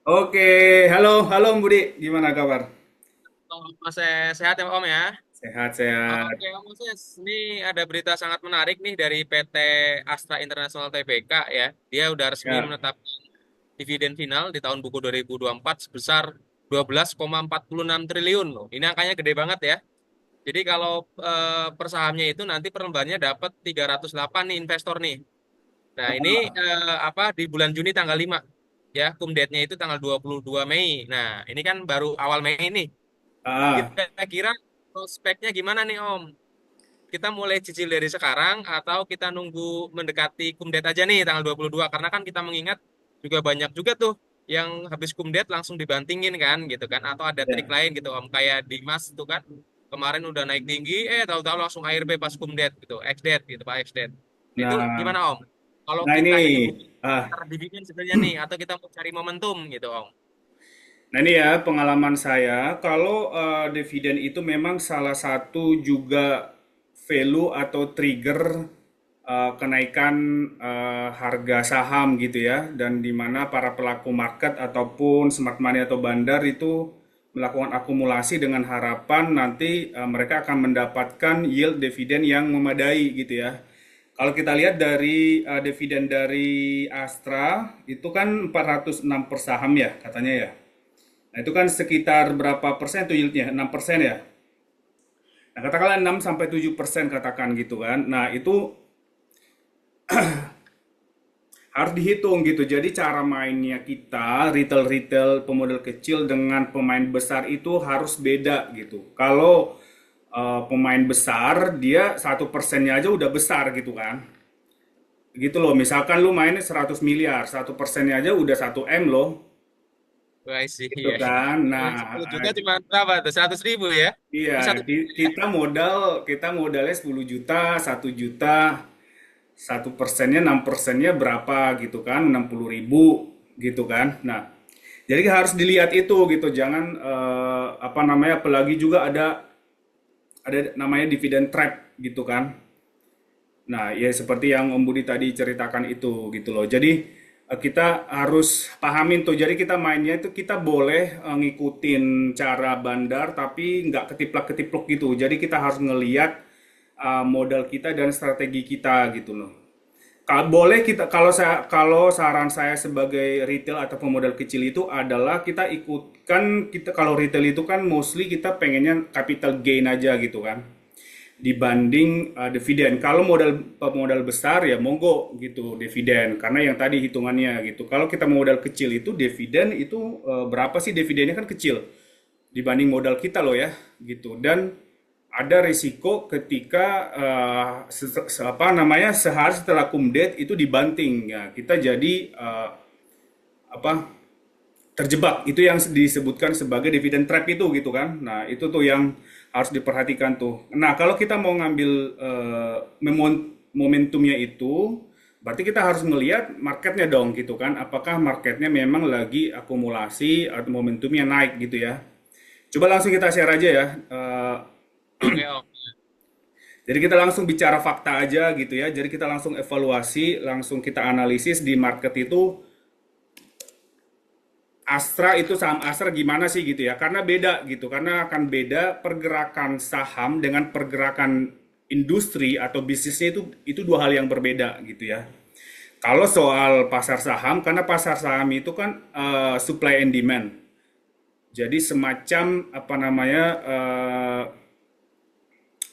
Oke, halo, halo Budi, gimana kabar? Oh, Mas sehat ya Om ya. Sehat, sehat. Oke Om Moses, ini ada berita sangat menarik nih dari PT Astra International Tbk ya. Dia udah resmi Ya, menetapkan dividen final di tahun buku 2024 sebesar 12,46 triliun loh. Ini angkanya gede banget ya. Jadi kalau per sahamnya itu nanti per lembarnya dapat 308 nih investor nih. Nah ini apa di bulan Juni tanggal 5 ya. Date-nya itu tanggal 22 Mei. Nah ini kan baru awal Mei ini. ah, Kira-kira prospeknya gimana nih Om? Kita mulai cicil dari sekarang atau kita nunggu mendekati kumdet aja nih tanggal 22? Karena kan kita mengingat juga banyak juga tuh yang habis kumdet langsung dibantingin kan gitu kan. Atau ada trik ya. lain gitu Om. Kayak Dimas itu kan kemarin udah naik tinggi, tahu-tahu langsung ARB pas kumdet gitu. XDET gitu Pak XDET. Itu Nah, gimana Om? Kalau nah ini, kita ini butuh ah, dividen sebenarnya nih atau kita mau cari momentum gitu Om? nah ini ya pengalaman saya. Kalau dividen itu memang salah satu juga value atau trigger kenaikan harga saham gitu ya, dan di mana para pelaku market ataupun smart money atau bandar itu melakukan akumulasi dengan harapan nanti mereka akan mendapatkan yield dividen yang memadai gitu ya. Kalau kita lihat dari dividen dari Astra itu kan 406 per saham ya katanya ya. Nah, itu kan sekitar berapa persen tuh yieldnya? 6% ya. Nah, katakanlah 6 sampai 7% katakan gitu kan. Nah, itu harus dihitung gitu. Jadi cara mainnya kita, retail-retail pemodal kecil dengan pemain besar itu harus beda gitu. Kalau pemain besar, dia 1%-nya aja udah besar gitu kan. Gitu loh, misalkan lu mainnya 100 miliar, 1%-nya aja udah 1 M loh. Wah sih Gitu ya. kan. Nah, 10 juta cuma berapa tuh? 100.000 ya? iya, Oh, satu. kita modalnya 10 juta, 1 juta, 1%-nya 6%-nya berapa gitu kan, 60.000 gitu kan. Nah, jadi harus dilihat itu gitu, jangan apa namanya, apalagi juga ada namanya dividen trap gitu kan. Nah, ya seperti yang Om Budi tadi ceritakan itu gitu loh. Jadi kita harus pahamin tuh. Jadi kita mainnya itu kita boleh ngikutin cara bandar tapi nggak ketiplak-ketipluk gitu. Jadi kita harus ngeliat modal kita dan strategi kita gitu loh. Boleh kita, kalau saran saya sebagai retail atau pemodal kecil itu adalah kita ikutkan, kita kalau retail itu kan mostly kita pengennya capital gain aja gitu kan, dibanding dividen. Kalau modal besar ya monggo gitu dividen, karena yang tadi hitungannya gitu. Kalau kita modal kecil itu dividen itu berapa sih, dividennya kan kecil dibanding modal kita loh ya gitu. Dan ada risiko ketika apa namanya, sehari setelah kumdet itu dibanting ya, kita jadi apa, terjebak. Itu yang disebutkan sebagai dividen trap itu gitu kan. Nah, itu tuh yang harus diperhatikan tuh. Nah, kalau kita mau ngambil momentumnya itu, berarti kita harus melihat marketnya dong gitu kan. Apakah marketnya memang lagi akumulasi atau momentumnya naik gitu ya. Coba langsung kita share aja ya. Oke, Om. Jadi kita langsung bicara fakta aja gitu ya. Jadi kita langsung evaluasi, langsung kita analisis di market itu Astra itu, saham Astra gimana sih gitu ya. Karena beda gitu. Karena akan beda pergerakan saham dengan pergerakan industri atau bisnisnya, itu dua hal yang berbeda gitu ya. Kalau soal pasar saham, karena pasar saham itu kan supply and demand. Jadi semacam apa namanya,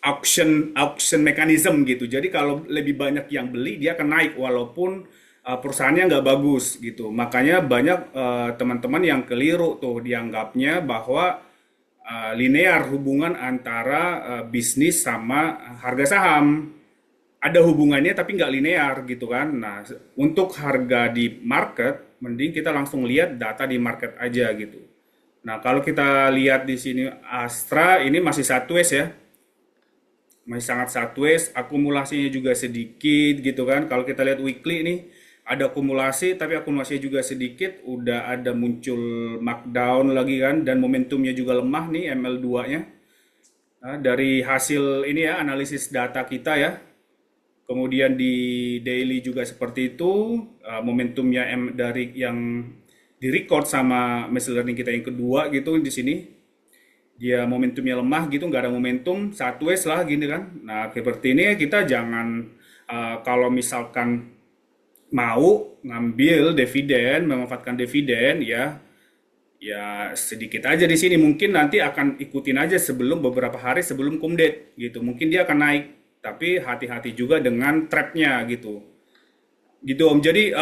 auction auction mechanism gitu. Jadi kalau lebih banyak yang beli, dia akan naik walaupun perusahaannya nggak bagus gitu. Makanya banyak teman-teman yang keliru tuh dianggapnya bahwa linear hubungan antara bisnis sama harga saham. Ada hubungannya tapi nggak linear gitu kan. Nah, untuk harga di market, mending kita langsung lihat data di market aja gitu. Nah, kalau kita lihat di sini Astra ini masih sideways ya, masih sangat sideways, akumulasinya juga sedikit gitu kan. Kalau kita lihat weekly nih, ada akumulasi tapi akumulasinya juga sedikit, udah ada muncul markdown lagi kan, dan momentumnya juga lemah nih ML2-nya. Nah, dari hasil ini ya, analisis data kita ya. Kemudian di daily juga seperti itu, momentumnya dari yang di record sama machine learning kita yang kedua gitu di sini. Dia momentumnya lemah gitu, nggak ada momentum, sideways lah gini kan. Nah, seperti ini kita jangan kalau misalkan mau ngambil dividen, memanfaatkan dividen ya, ya sedikit aja di sini. Mungkin nanti akan ikutin aja sebelum beberapa hari sebelum cum date gitu. Mungkin dia akan naik, tapi hati-hati juga dengan trapnya gitu. Gitu Om. Jadi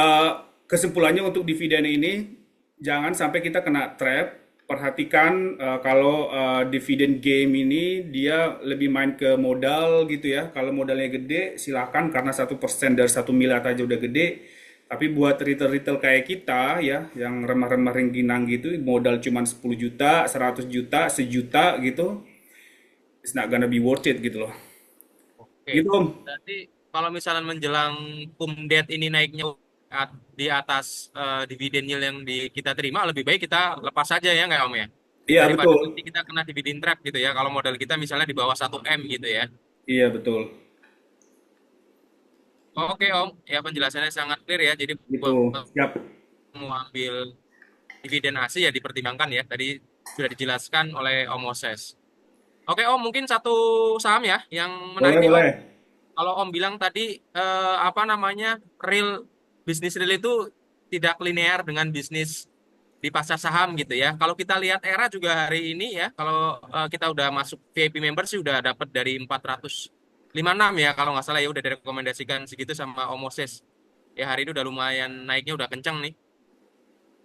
kesimpulannya untuk dividen ini jangan sampai kita kena trap. Perhatikan kalau dividen game ini dia lebih main ke modal gitu ya. Kalau modalnya gede silakan karena 1% dari 1 miliar aja udah gede. Tapi buat retail-retail kayak kita ya, yang remah-remah rengginang gitu, modal cuma 10 juta, 100 juta, sejuta gitu, it's not gonna be worth it gitu loh. Oke, Gitu Om. berarti kalau misalnya menjelang cum-date ini naiknya di atas dividen yield yang kita terima, lebih baik kita lepas saja ya nggak Om ya? Iya Daripada betul. nanti kita kena dividen trap gitu ya, kalau modal kita misalnya di bawah 1M gitu ya. Iya betul. Oke Om, ya penjelasannya sangat clear ya, jadi Gitu. buat Siap. mau ambil dividen ASI ya dipertimbangkan ya, tadi sudah dijelaskan oleh Om Moses. Oke Om, mungkin satu saham ya yang menarik Boleh, nih Om. boleh. Kalau Om bilang tadi apa namanya real bisnis real itu tidak linear dengan bisnis di pasar saham gitu ya. Kalau kita lihat era juga hari ini ya, kalau kita udah masuk VIP member sih udah dapat dari 456 ya kalau nggak salah ya udah direkomendasikan segitu sama Om Moses. Ya hari ini udah lumayan naiknya udah kencang nih.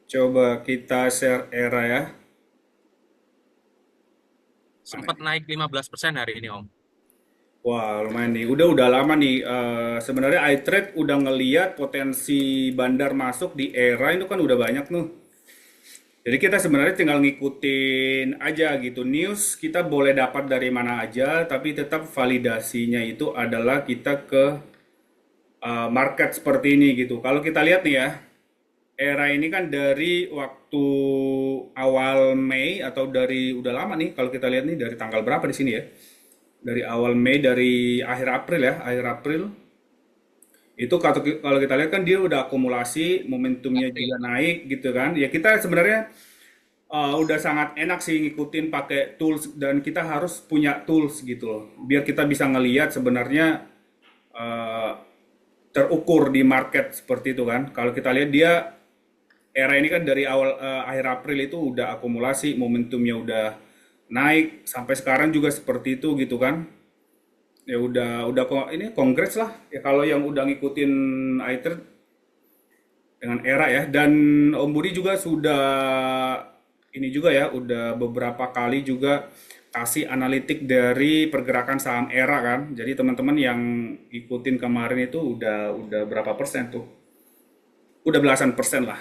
Coba kita share era ya. Mana Sempat nih? naik 15% hari ini Om. Wah, lumayan nih. Udah lama nih. Sebenarnya iTrade udah ngeliat potensi bandar masuk di era itu kan udah banyak tuh. Jadi kita sebenarnya tinggal ngikutin aja gitu. News kita boleh dapat dari mana aja, tapi tetap validasinya itu adalah kita ke market seperti ini gitu. Kalau kita lihat nih ya, era ini kan dari waktu awal Mei atau dari udah lama nih kalau kita lihat nih dari tanggal berapa di sini ya? Dari awal Mei, dari akhir April ya, akhir April itu kalau kita lihat kan dia udah akumulasi, momentumnya April. juga naik gitu kan. Ya kita sebenarnya udah sangat enak sih ngikutin pakai tools dan kita harus punya tools gitu loh. Biar kita bisa ngelihat sebenarnya eh, terukur di market seperti itu kan. Kalau kita lihat dia era ini kan dari awal akhir April itu udah akumulasi, momentumnya udah naik sampai sekarang juga seperti itu gitu kan. Ya udah kok ini kongres lah. Ya kalau yang udah ngikutin iTrade dengan era ya dan Om Budi juga sudah ini juga ya udah beberapa kali juga kasih analitik dari pergerakan saham era kan. Jadi teman-teman yang ikutin kemarin itu udah berapa persen tuh? Udah belasan persen lah.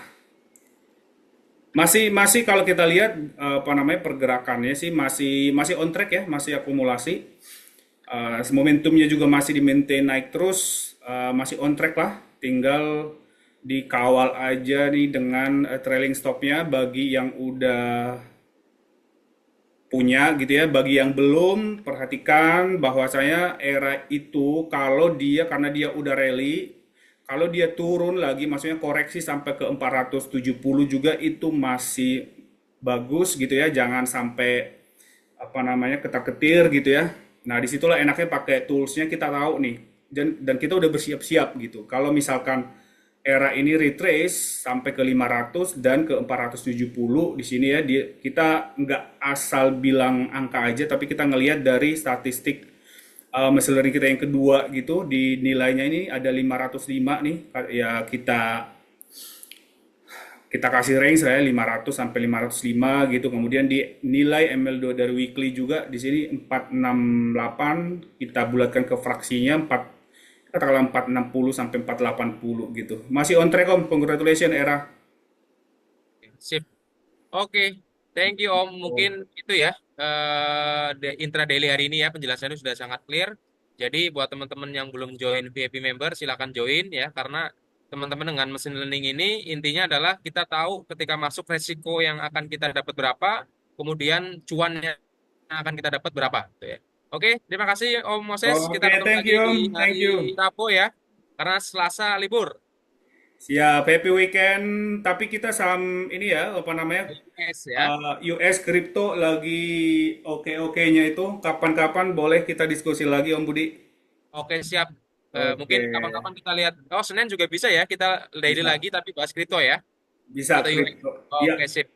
Masih masih kalau kita lihat apa namanya pergerakannya sih masih masih on track ya, masih akumulasi. Momentumnya juga masih di maintain naik terus, masih on track lah. Tinggal dikawal aja nih dengan trailing stopnya bagi yang udah punya gitu ya. Bagi yang belum, perhatikan bahwasanya era itu kalau dia karena dia udah rally, kalau dia turun lagi, maksudnya koreksi sampai ke 470 juga itu masih bagus gitu ya. Jangan sampai apa namanya ketar-ketir gitu ya. Nah disitulah enaknya pakai toolsnya kita tahu nih dan kita udah bersiap-siap gitu. Kalau misalkan era ini retrace sampai ke 500 dan ke 470 di sini ya kita nggak asal bilang angka aja tapi kita ngelihat dari statistik machine learning kita yang kedua gitu di nilainya ini ada 505 nih ya kita kasih range lah ya 500 sampai 505 gitu. Kemudian di nilai ML2 dari weekly juga di sini 468 kita bulatkan ke fraksinya 4 katakanlah 460 sampai 480 gitu. Masih on track Om. Congratulations era. Sip. Oke, thank you Om. Mungkin itu ya intra daily hari ini ya penjelasannya sudah sangat clear. Jadi buat teman-teman yang belum join VIP member silakan join ya karena teman-teman dengan mesin learning ini intinya adalah kita tahu ketika masuk resiko yang akan kita dapat berapa, kemudian cuan yang akan kita dapat berapa, gitu ya. Oke, terima kasih Om Moses. Kita Oke, ketemu thank lagi you di Om. hari Thank you. Rabu ya, karena Selasa libur. Siap, happy weekend. Tapi kita saham ini ya, apa namanya? US ya. US crypto lagi oke-okenya itu. Kapan-kapan boleh kita diskusi lagi, Om Budi. Oke, siap. Oke, Mungkin kapan-kapan kita lihat. Oh, Senin juga bisa ya. Kita daily bisa. lagi tapi bahas kripto ya. Bisa Atau US. crypto. Ya. Oke, sip.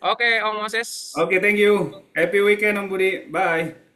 Oke, Om Moses. Oke, thank you. Happy weekend, Om Budi. Bye.